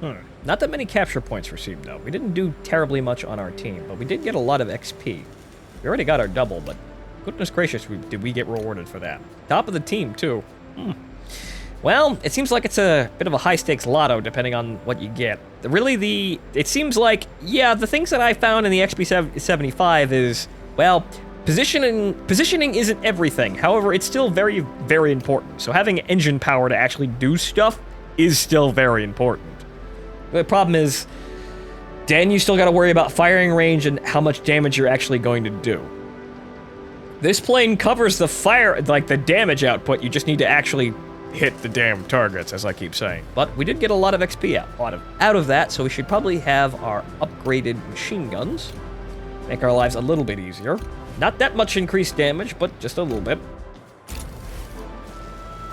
Not that many capture points received, though. We didn't do terribly much on our team, but we did get a lot of XP. We already got our double, but goodness gracious, did we get rewarded for that. Top of the team, too. Well, it seems like it's a bit of a high-stakes lotto, depending on what you get. Really, it seems like, yeah, the things that I found in the XP75 is, well, positioning isn't everything. However, it's still very, very important. So having engine power to actually do stuff is still very important. The problem is, then you still gotta worry about firing range and how much damage you're actually going to do. This plane covers the fire, like the damage output, you just need to actually hit the damn targets, as I keep saying. But we did get a lot of XP out of that, so we should probably have our upgraded machine guns. Make our lives a little bit easier. Not that much increased damage, but just a little bit.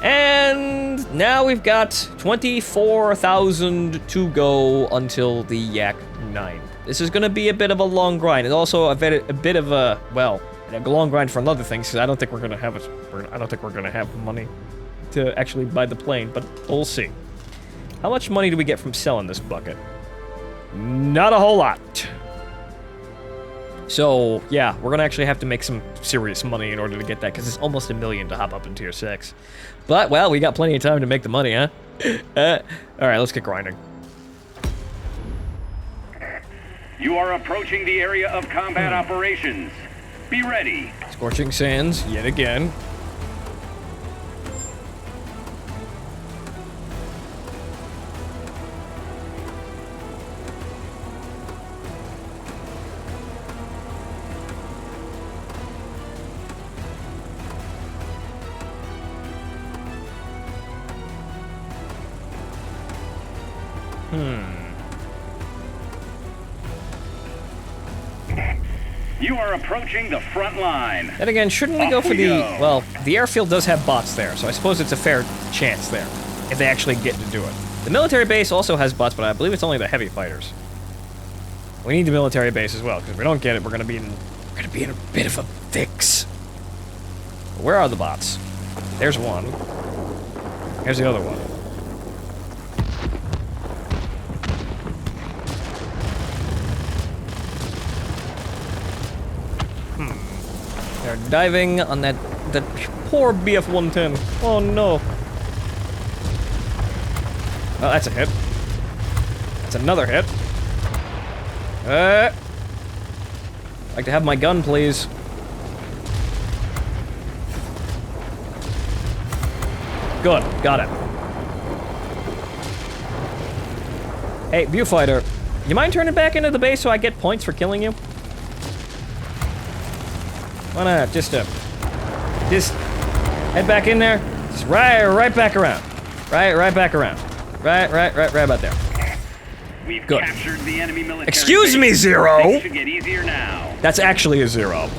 And now we've got 24,000 to go until the Yak 9. This is gonna be a bit of a long grind, and also a bit of a, well, a long grind for other things, because I don't think we're gonna have money to actually buy the plane, but we'll see. How much money do we get from selling this bucket? Not a whole lot. So, yeah, we're gonna actually have to make some serious money in order to get that, because it's almost $1 million to hop up in tier 6. But, well, we got plenty of time to make the money, huh? Alright, let's get grinding. You are approaching the area of combat operations. Be ready. Scorching sands, yet again. You are approaching the front line. And again, shouldn't we go for the... Well, the airfield does have bots there, so I suppose it's a fair chance there, if they actually get to do it. The military base also has bots, but I believe it's only the heavy fighters. We need the military base as well, because if we don't get it, we're gonna be in a bit of a fix. Where are the bots? There's one. Here's the other one. They're diving on that poor BF-110. Oh no. Oh, that's a hit. That's another hit. Like to have my gun, please. Good, got it. Hey, viewfighter, you mind turning back into the base so I get points for killing you? Why not? Just head back in there. Just right back around. Right back around. Right about there. We've Good. captured the enemy military. Excuse me, Zero. Things should get easier now. That's actually a 0.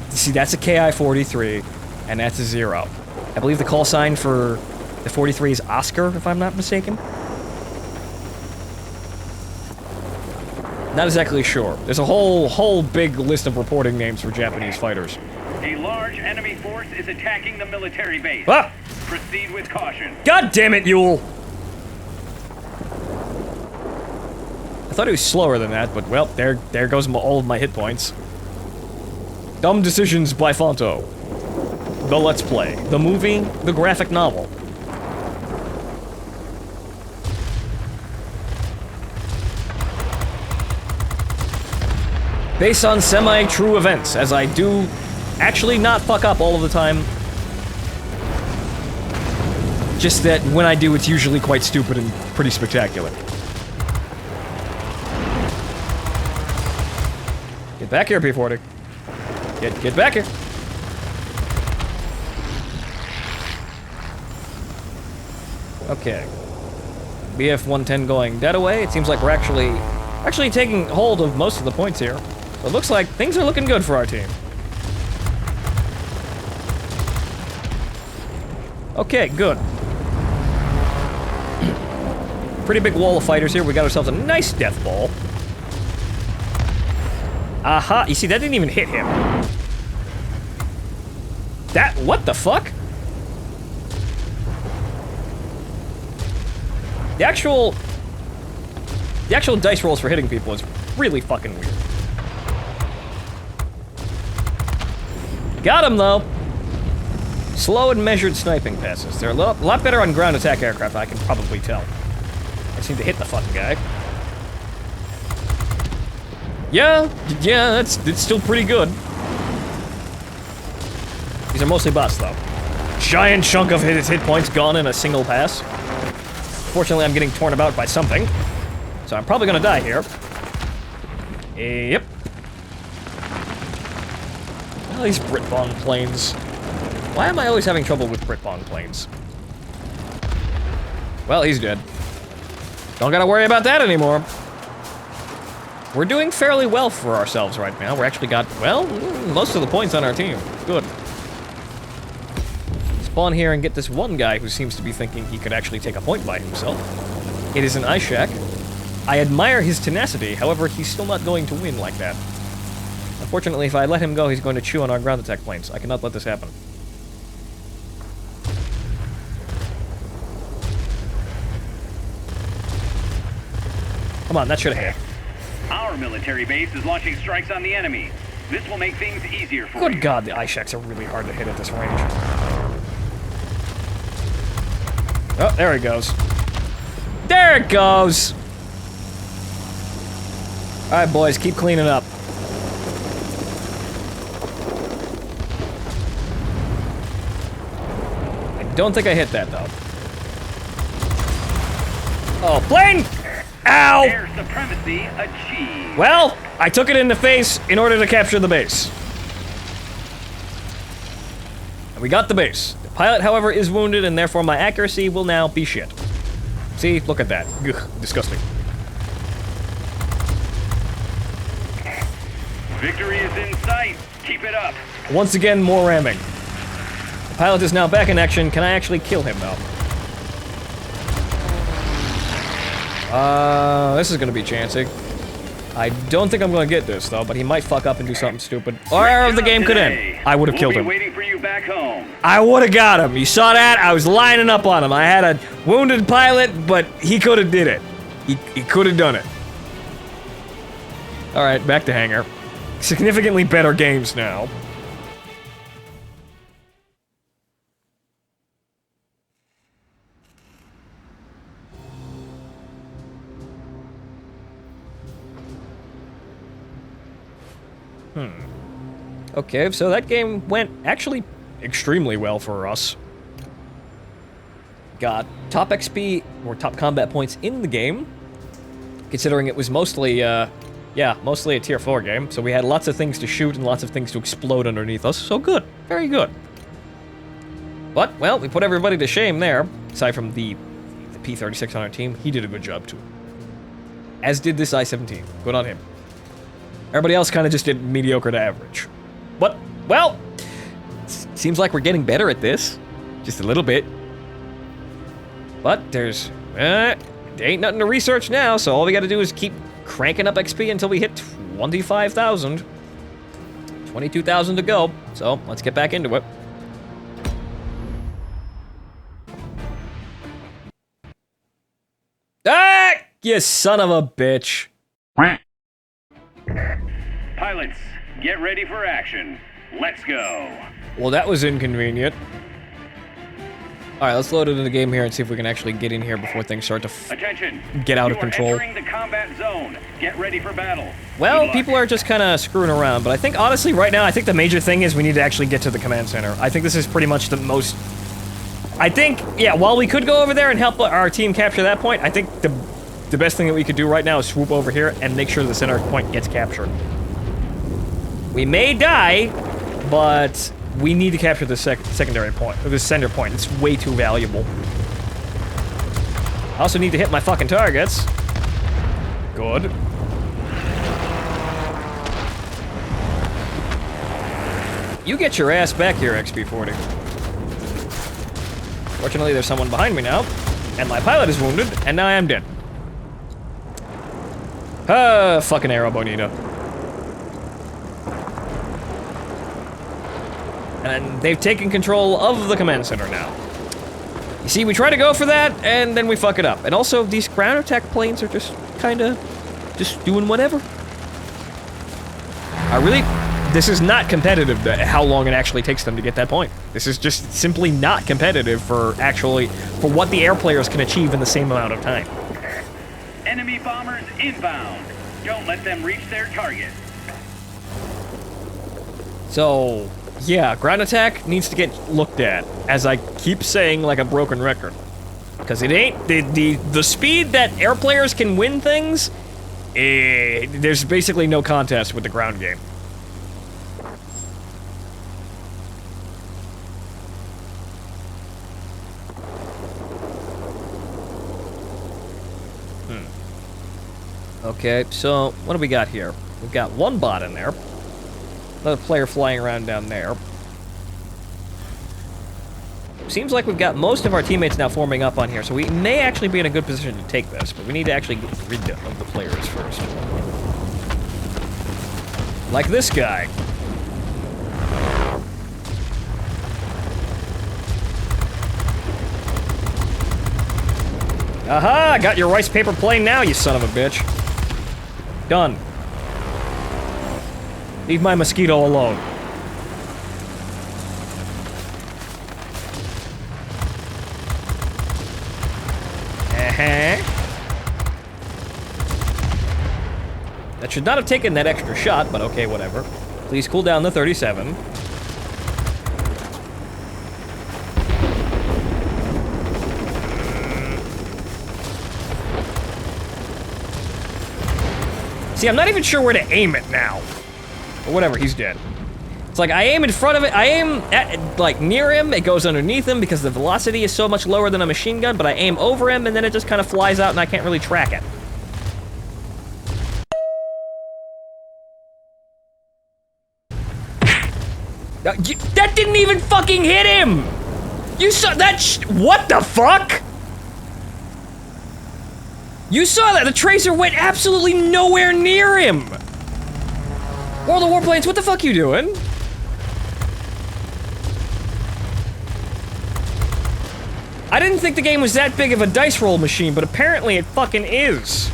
See, that's a KI-43, and that's a 0. I believe the call sign for the 43 is Oscar, if I'm not mistaken. Not exactly sure. There's a whole big list of reporting names for Japanese fighters. A large enemy force is attacking the military base. Ah! Proceed with caution. God damn it, Yule! I thought he was slower than that, but well, there goes all of my hit points. Dumb Decisions by Fonto. The Let's Play. The movie, the graphic novel. Based on semi-true events, as I do actually not fuck up all of the time. Just that when I do, it's usually quite stupid and pretty spectacular. Get back here, P40. Get back here. Okay. BF-110 going dead away. It seems like we're actually taking hold of most of the points here. So it looks like things are looking good for our team. Okay, good. Pretty big wall of fighters here. We got ourselves a nice death ball. Aha, you see, that didn't even hit him. What the fuck? The The actual dice rolls for hitting people is really fucking weird. Got him, though. Slow and measured sniping passes. They're a lot better on ground attack aircraft, I can probably tell. I just need to hit the fucking guy. Yeah, it's still pretty good. These are mostly bots, though. Giant chunk of his hit points gone in a single pass. Fortunately, I'm getting torn about by something. So I'm probably gonna die here. Yep. Oh, these Brit-bomb planes. Why am I always having trouble with Brit-bomb planes? Well, he's dead. Don't gotta worry about that anymore. We're doing fairly well for ourselves right now. We're actually got, well, most of the points on our team. Good. Spawn here and get this one guy who seems to be thinking he could actually take a point by himself. It is an Ishak. I admire his tenacity, however, he's still not going to win like that. Unfortunately, if I let him go, he's going to chew on our ground attack planes. I cannot let this happen. Come on, that should have hit. Our military base is launching strikes on the enemy. This will make things easier for you. Good God, the Ishaks are really hard to hit at this range. Oh, there he goes. There it goes! Alright, boys, keep cleaning up. I don't think I hit that, though. Oh, plane! Ow! Air supremacy achieved. Well, I took it in the face in order to capture the base. And we got the base. The pilot, however, is wounded, and therefore my accuracy will now be shit. See? Look at that. Ugh, disgusting. Victory is in sight. Keep it up. Once again, more ramming. The pilot is now back in action. Can I actually kill him, though? This is gonna be chancy. I don't think I'm gonna get this, though, but he might fuck up and do something stupid. Or the game could end. I would have killed him. Waiting for you back home. I would have got him. You saw that? I was lining up on him. I had a wounded pilot, but he could have did it. He could have done it. Alright, back to hangar. Significantly better games now. Okay, so that game went actually extremely well for us. Got top XP, or top combat points in the game, considering it was mostly, mostly a tier 4 game, so we had lots of things to shoot and lots of things to explode underneath us, so good. Very good. But, well, we put everybody to shame there, aside from the P-36 on our team. He did a good job, too. As did this I-17. Good on him. Everybody else kind of just did mediocre to average. But, well, seems like we're getting better at this. Just a little bit. But there's, there ain't nothing to research now, so all we gotta do is keep cranking up XP until we hit 25,000. 22,000 to go, so let's get back into it. Ah! You son of a bitch. Pilots, get ready for action. Let's go. Well, that was inconvenient. Alright, let's load it into the game here and see if we can actually get in here before things start to Attention. get out of You are control. entering the combat zone. Get ready for battle. Well, Good luck. people are just kind of screwing around, but I think, honestly, right now, I think the major thing is we need to actually get to the command center. I think this is pretty much the most... I think, yeah, while we could go over there and help our team capture that point, I think the best thing that we could do right now is swoop over here and make sure the center point gets captured. We may die, but we need to capture the secondary point, or the center point. It's way too valuable. I also need to hit my fucking targets. Good. You get your ass back here, XP40. Fortunately, there's someone behind me now, and my pilot is wounded, and now I am dead. Fucking Aero Bonita. And they've taken control of the command center now. You see, we try to go for that, and then we fuck it up. And also, these ground attack planes are just kind of just doing whatever. This is not competitive, how long it actually takes them to get that point. This is just simply not competitive for what the air players can achieve in the same amount of time. Enemy bombers inbound. Don't let them reach their target. So, yeah, ground attack needs to get looked at, as I keep saying like a broken record. Because it ain't, the speed that air players can win things, there's basically no contest with the ground game. Okay, so what do we got here? We've got one bot in there. Another player flying around down there. Seems like we've got most of our teammates now forming up on here, so we may actually be in a good position to take this, but we need to actually get rid of the players first. Like this guy. Aha! Got your rice paper plane now, you son of a bitch. Done. Leave my mosquito alone. That should not have taken that extra shot, but okay, whatever. Please cool down the 37. See, I'm not even sure where to aim it now. But whatever, he's dead. It's like I aim in front of it, I aim at, like, near him, it goes underneath him because the velocity is so much lower than a machine gun, but I aim over him and then it just kind of flies out and I can't really track it. That didn't even fucking hit him! You saw that what the fuck? You saw that! The tracer went absolutely nowhere near him! World of Warplanes, what the fuck you doing? I didn't think the game was that big of a dice roll machine, but apparently it fucking is.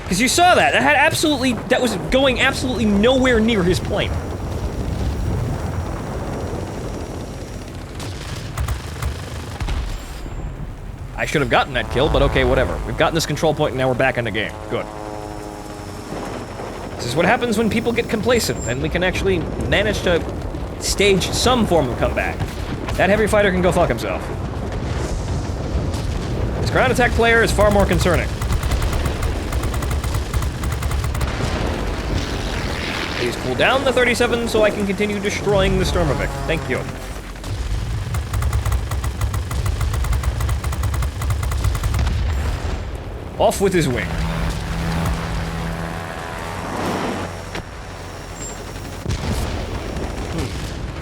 Because you saw that. That was going absolutely nowhere near his plane. I should have gotten that kill, but okay, whatever. We've gotten this control point and now we're back in the game. Good. This is what happens when people get complacent, and we can actually manage to stage some form of comeback. That heavy fighter can go fuck himself. This ground attack player is far more concerning. Please cool down the 37 so I can continue destroying the Sturmovik. Thank you. Off with his wing.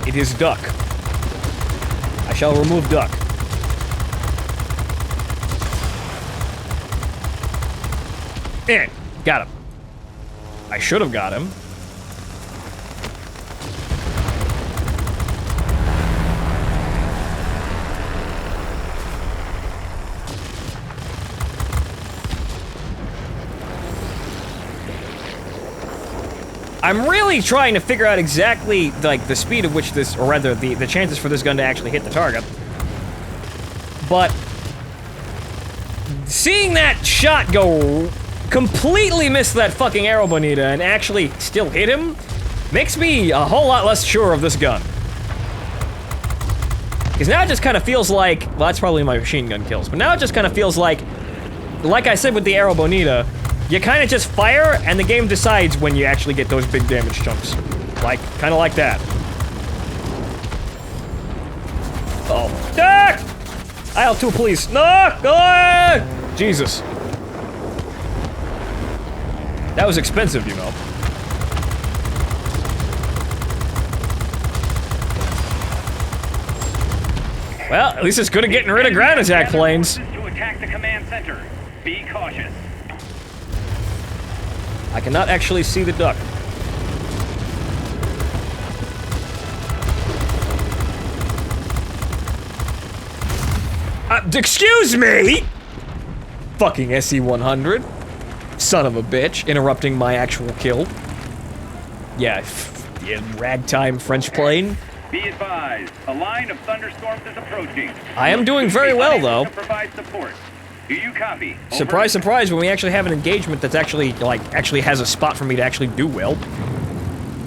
It is duck. I shall remove duck. Got him. I should have got him. I'm really trying to figure out exactly, like, the speed at which this, or rather, the chances for this gun to actually hit the target. But seeing that shot go completely miss that fucking Aero Bonita and actually still hit him makes me a whole lot less sure of this gun. Because now it just kind of feels like, well, that's probably my machine gun kills, but now it just kind of feels like I said with the Aero Bonita, you kind of just fire, and the game decides when you actually get those big damage chunks. Like, kind of like that. Oh. Ah! IL-2, please. No! Ah! Jesus. That was expensive, you know. Well, at least it's good at getting rid of ground attack planes. To attack the command center. Be cautious. I cannot actually see the duck. Excuse me! Fucking SE-100. son of a bitch, interrupting my actual kill. Yeah, ragtime French plane. Be advised, a line of thunderstorms is approaching. I am doing very well, though. To provide support. Do you copy? Over. Surprise, surprise, when we actually have an engagement that's actually, actually has a spot for me to actually do well.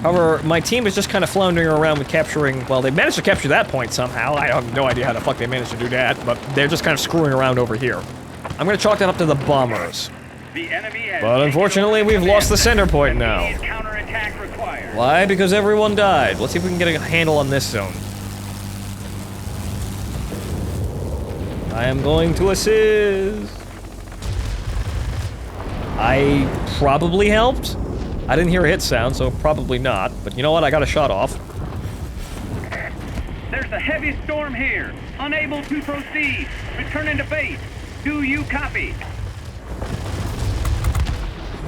However, my team is just kind of floundering around with capturing, well, they managed to capture that point somehow. I have no idea how the fuck they managed to do that, but they're just kind of screwing around over here. I'm gonna chalk that up to the bombers. The enemy has But unfortunately, we've lost the center point now. Counterattack required. Why? Because everyone died. Let's see if we can get a handle on this zone. I am going to assist. I probably helped. I didn't hear a hit sound, so probably not. But you know what? I got a shot off. There's a heavy storm here. Unable to proceed. Returning to base. Do you copy?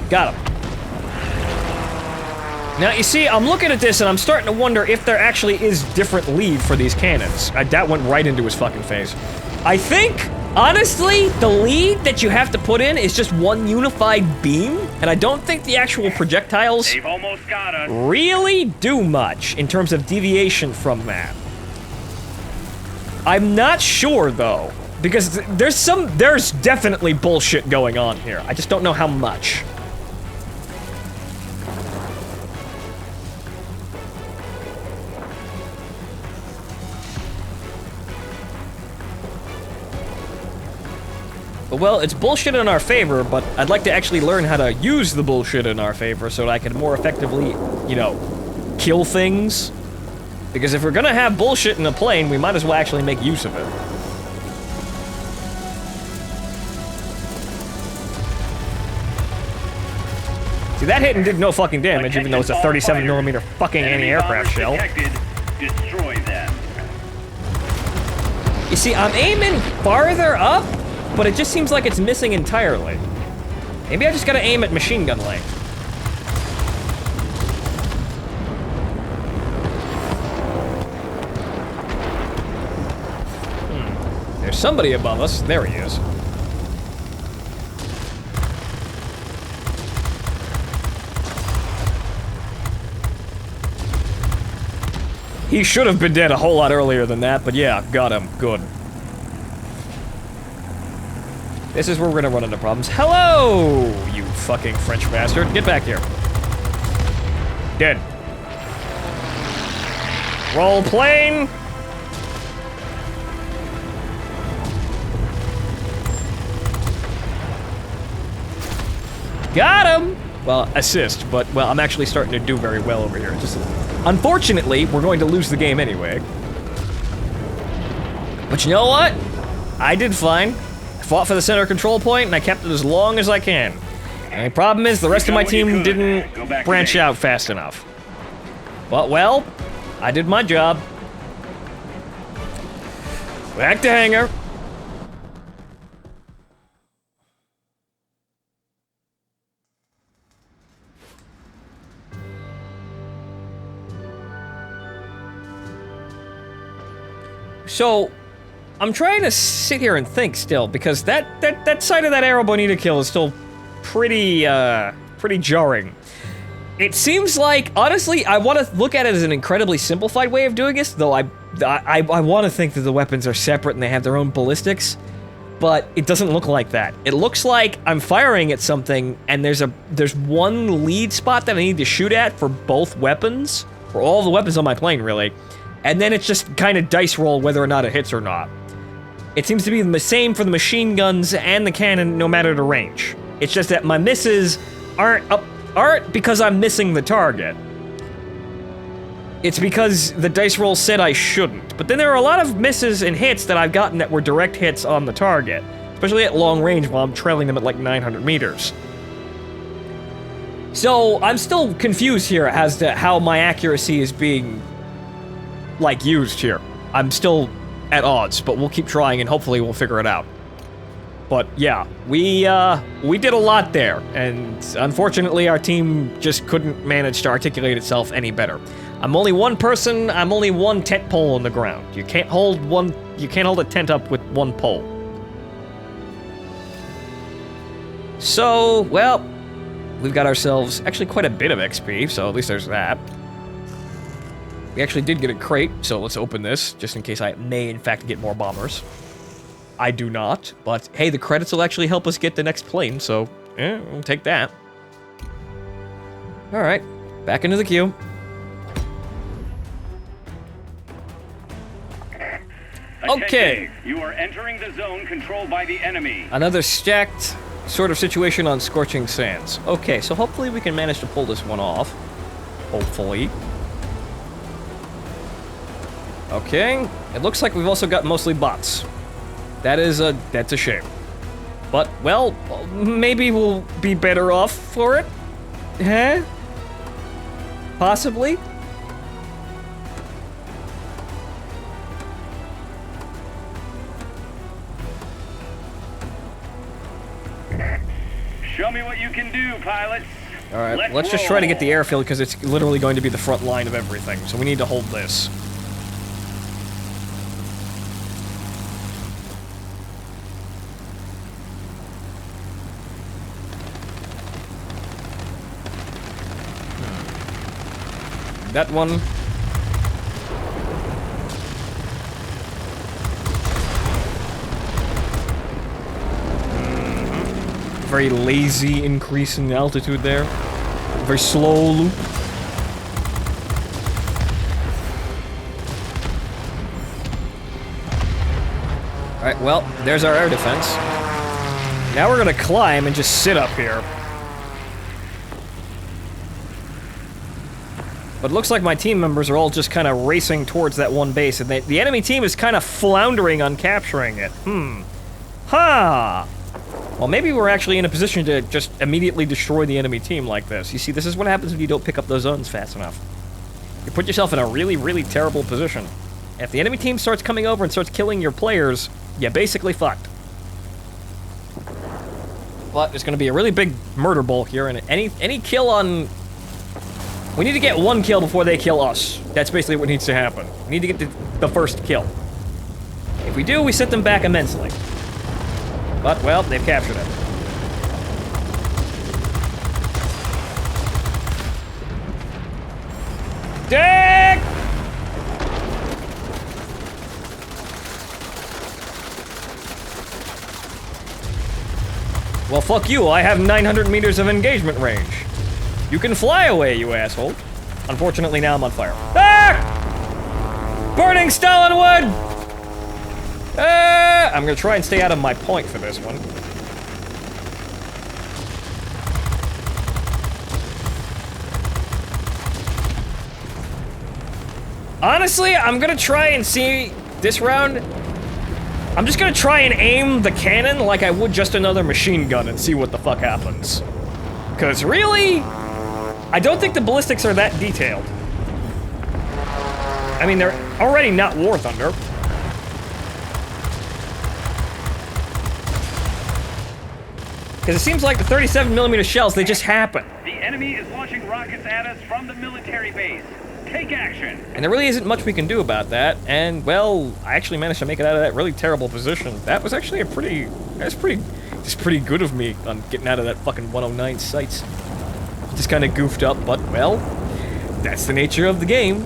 Got him. Now, you see, I'm looking at this and I'm starting to wonder if there actually is different lead for these cannons. That went right into his fucking face. I think, honestly, the lead that you have to put in is just one unified beam, and I don't think the actual projectiles They've almost got us. really do much in terms of deviation from that. I'm not sure, though, because there's definitely bullshit going on here. I just don't know how much. Well, it's bullshit in our favor, but I'd like to actually learn how to use the bullshit in our favor so that I can more effectively, you know, kill things. Because if we're gonna have bullshit in a plane, we might as well actually make use of it. See, that hit and did no fucking damage, even though it's a 37mm fucking anti-aircraft shell. Destroy them. You see, I'm aiming farther up, but it just seems like it's missing entirely. Maybe I just gotta aim at machine gun length. There's somebody above us. There he is. He should have been dead a whole lot earlier than that, but yeah, got him. Good. This is where we're gonna run into problems. Hello, you fucking French bastard. Get back here. Dead. Roll plane. Got him! Well, assist, but, well, I'm actually starting to do very well over here. Just, unfortunately, we're going to lose the game anyway. But you know what? I did fine. I fought for the center control point, and I kept it as long as I can. And the problem is, the rest of my team didn't branch out fast enough. But, well, I did my job. Back to hangar. So, I'm trying to sit here and think still, because that side of that Aero Bonita kill is still pretty, pretty jarring. It seems like, honestly, I want to look at it as an incredibly simplified way of doing this, though I want to think that the weapons are separate and they have their own ballistics, but it doesn't look like that. It looks like I'm firing at something, and there's one lead spot that I need to shoot at for both weapons, for all the weapons on my plane, really. And then it's just kind of dice roll whether or not it hits or not. It seems to be the same for the machine guns and the cannon, no matter the range. It's just that my misses aren't because I'm missing the target. It's because the dice roll said I shouldn't. But then there are a lot of misses and hits that I've gotten that were direct hits on the target, especially at long range while I'm trailing them at like 900 meters. So I'm still confused here as to how my accuracy is being like used here. I'm still at odds, but we'll keep trying and hopefully we'll figure it out. But yeah, we did a lot there, and unfortunately our team just couldn't manage to articulate itself any better. I'm only one person, I'm only one tent pole on the ground. You can't hold a tent up with one pole. So, well, we've got ourselves actually quite a bit of XP, so at least there's that. We actually did get a crate, so let's open this, just in case I may, in fact, get more bombers. I do not, but hey, the credits will actually help us get the next plane, so we'll take that. Alright, back into the queue. Okay. Attention, you are entering the zone controlled by the enemy. Another stacked sort of situation on Scorching Sands. Okay, so hopefully we can manage to pull this one off. Hopefully. Okay, it looks like we've also got mostly bots. That's a shame. But, well, maybe we'll be better off for it? Huh? Possibly? Show me what you can do, pilots. Alright, let's just try to get the airfield because it's literally going to be the front line of everything, so we need to hold this. That one. Very lazy increase in altitude there. Very slow loop. Alright, well, there's our air defense. Now we're gonna climb and just sit up here. But it looks like my team members are all just kind of racing towards that one base, and the enemy team is kind of floundering on capturing it. Ha! Well, maybe we're actually in a position to just immediately destroy the enemy team like this. You see, this is what happens if you don't pick up those zones fast enough. You put yourself in a really, really terrible position. If the enemy team starts coming over and starts killing your players, you're basically fucked. But there's going to be a really big murder bowl here, and any kill on... We need to get one kill before they kill us. That's basically what needs to happen. We need to get the first kill. If we do, we set them back immensely. But, well, they've captured it. Dick! Well, fuck you. I have 900 meters of engagement range. You can fly away, you asshole. Unfortunately, now I'm on fire. Ah! Burning Stalinwood! I'm gonna try and stay out of my point for this one. Honestly, I'm gonna try and see this round. I'm just gonna try and aim the cannon like I would just another machine gun and see what the fuck happens. Cause really, I don't think the ballistics are that detailed. I mean, they're already not War Thunder. Because it seems like the 37mm shells, they just happen. The enemy is launching rockets at us from the military base. Take action. And there really isn't much we can do about that. And, well, I actually managed to make it out of that really terrible position. That was actually it's pretty good of me on getting out of that fucking 109 sights. Just kind of goofed up, but, well, that's the nature of the game.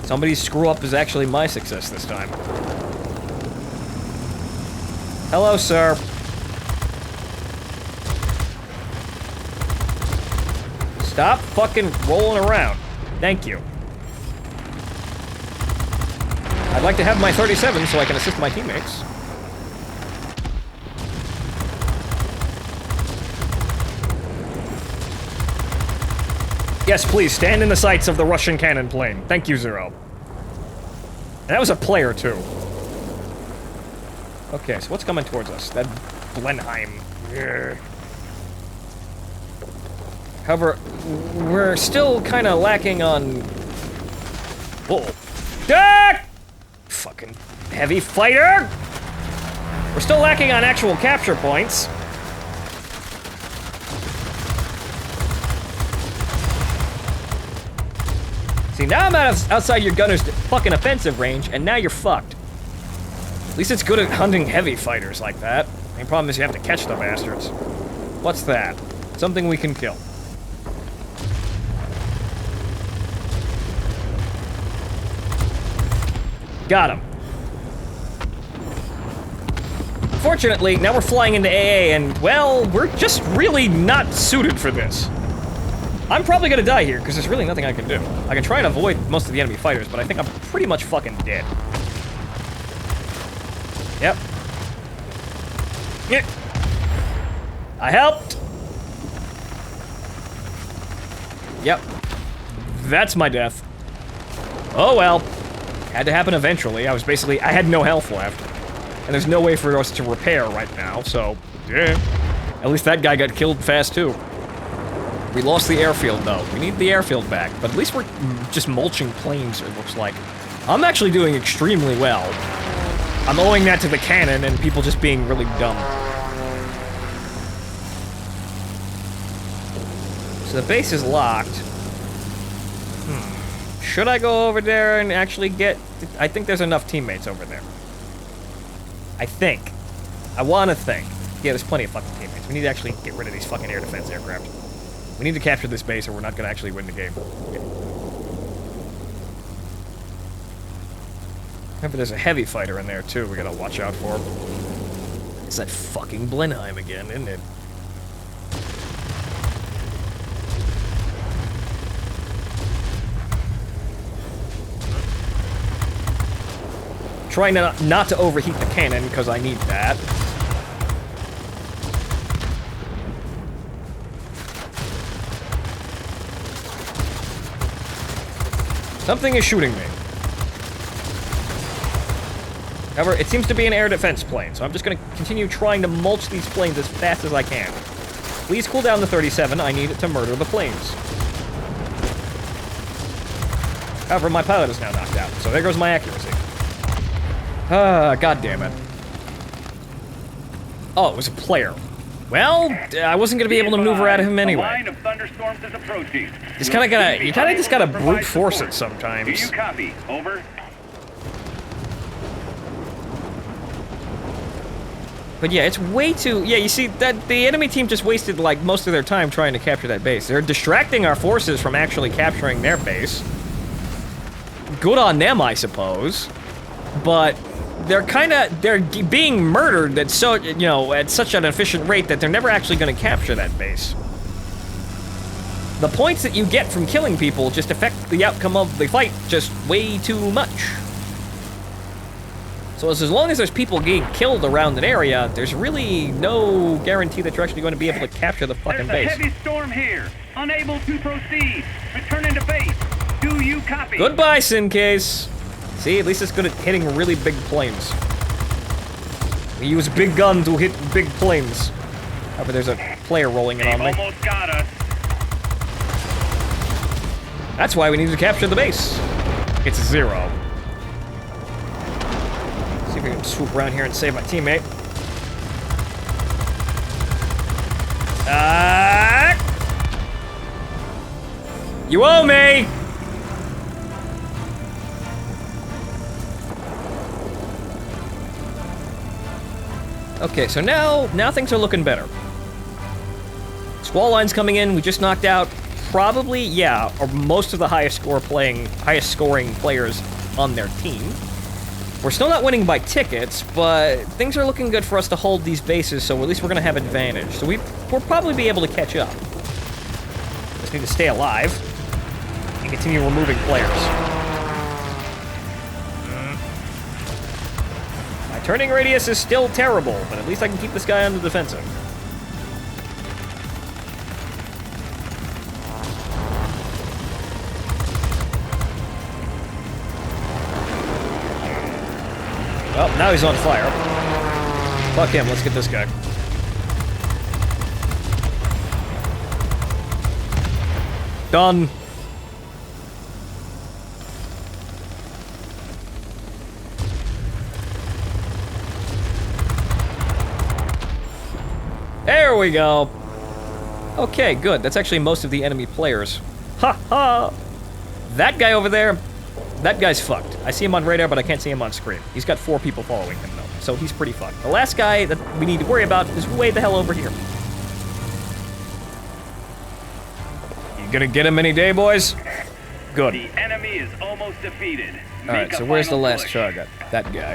Somebody's screw-up is actually my success this time. Hello, sir. Stop fucking rolling around. Thank you. I'd like to have my 37 so I can assist my teammates. Yes, please, stand in the sights of the Russian cannon plane. Thank you, Zero. And that was a player, too. Okay, so what's coming towards us? That Blenheim. Ugh. However, we're still kind of lacking on... Whoa. Ah! Fucking heavy fighter! We're still lacking on actual capture points. See, now I'm outside your gunner's fucking offensive range, and now you're fucked. At least it's good at hunting heavy fighters like that. The main problem is you have to catch the bastards. What's that? Something we can kill. Got him. Fortunately, now we're flying into AA, and, well, we're just really not suited for this. I'm probably gonna die here, because there's really nothing I can do. I can try and avoid most of the enemy fighters, but I think I'm pretty much fucking dead. Yep. Yeah. I helped. Yep. That's my death. Oh well. Had to happen eventually. I had no health left. And there's no way for us to repair right now, so, yeah. At least that guy got killed fast, too. We lost the airfield, though. We need the airfield back, but at least we're just mulching planes, it looks like. I'm actually doing extremely well. I'm owing that to the cannon and people just being really dumb. So the base is locked. Should I go over there and actually get... I think there's enough teammates over there. I think. I want to think. Yeah, there's plenty of fucking teammates. We need to actually get rid of these fucking air defense aircraft. We need to capture this base or we're not going to actually win the game. Okay. Remember, there's a heavy fighter in there, too, we gotta watch out for. It's that fucking Blenheim again, isn't it? Trying not to overheat the cannon, because I need that. Something is shooting me. However, it seems to be an air defense plane, so I'm just going to continue trying to mulch these planes as fast as I can. Please cool down to 37. I need it to murder the planes. However, my pilot is now knocked out, so there goes my accuracy. Ah, god damn it. Oh, it was a player. Well, I wasn't gonna be able to maneuver out of him anyway. Line of thunderstorms is approaching. Just kinda gotta, you kinda just gotta brute force it sometimes. Do you copy? Over. But yeah, it's way too, yeah, you see, that the enemy team just wasted, like, most of their time trying to capture that base. They're distracting our forces from actually capturing their base. Good on them, I suppose. But they're being murdered at so, you know, at such an efficient rate that they're never actually going to capture that base. The points that you get from killing people just affect the outcome of the fight just way too much. So as long as there's people getting killed around an area, there's really no guarantee that you're actually going to be able to capture the fucking base. There's a heavy storm here. Unable to proceed. Returning to base. Do you copy? Goodbye, Sincase. See, at least it's good at hitting really big planes. We use big gun to hit big planes. Oh, but there's a player rolling in on me. Almost got us. That's why we need to capture the base. It's 0. See if we can swoop around here and save my teammate. You owe me! Okay, so now things are looking better. Squall line's coming in. We just knocked out probably, yeah, or most of the highest scoring players on their team. We're still not winning by tickets, but things are looking good for us to hold these bases, so at least we're gonna have advantage. So we'll probably be able to catch up. Just need to stay alive and continue removing players. Turning radius is still terrible, but at least I can keep this guy on the defensive. Well, now he's on fire. Fuck him, let's get this guy. Done. There we go. Okay, good. That's actually most of the enemy players. Ha ha! That guy over there, that guy's fucked. I see him on radar, but I can't see him on screen. He's got 4 people following him, though, so he's pretty fucked. The last guy that we need to worry about is way the hell over here. You gonna get him any day, boys? Good. The enemy is almost defeated. All right, Make a so where's the final last push. target? That guy.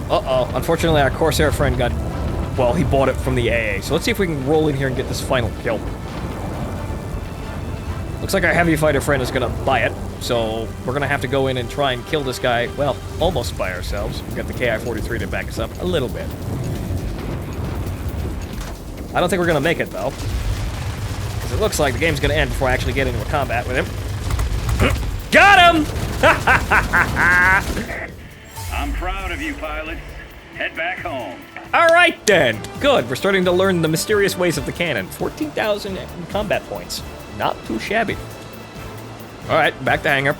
Uh-oh. Unfortunately, our Corsair friend got... Well, he bought it from the AA. So let's see if we can roll in here and get this final kill. Looks like our heavy fighter friend is going to buy it. So we're going to have to go in and try and kill this guy, well, almost by ourselves. We've got the KI-43 to back us up a little bit. I don't think we're going to make it, though. Because it looks like the game's going to end before I actually get into a combat with him. Got him! I'm proud of you, pilots. Head back home. All right, then. Good. We're starting to learn the mysterious ways of the cannon. 14,000 combat points. Not too shabby. All right, back to hangar.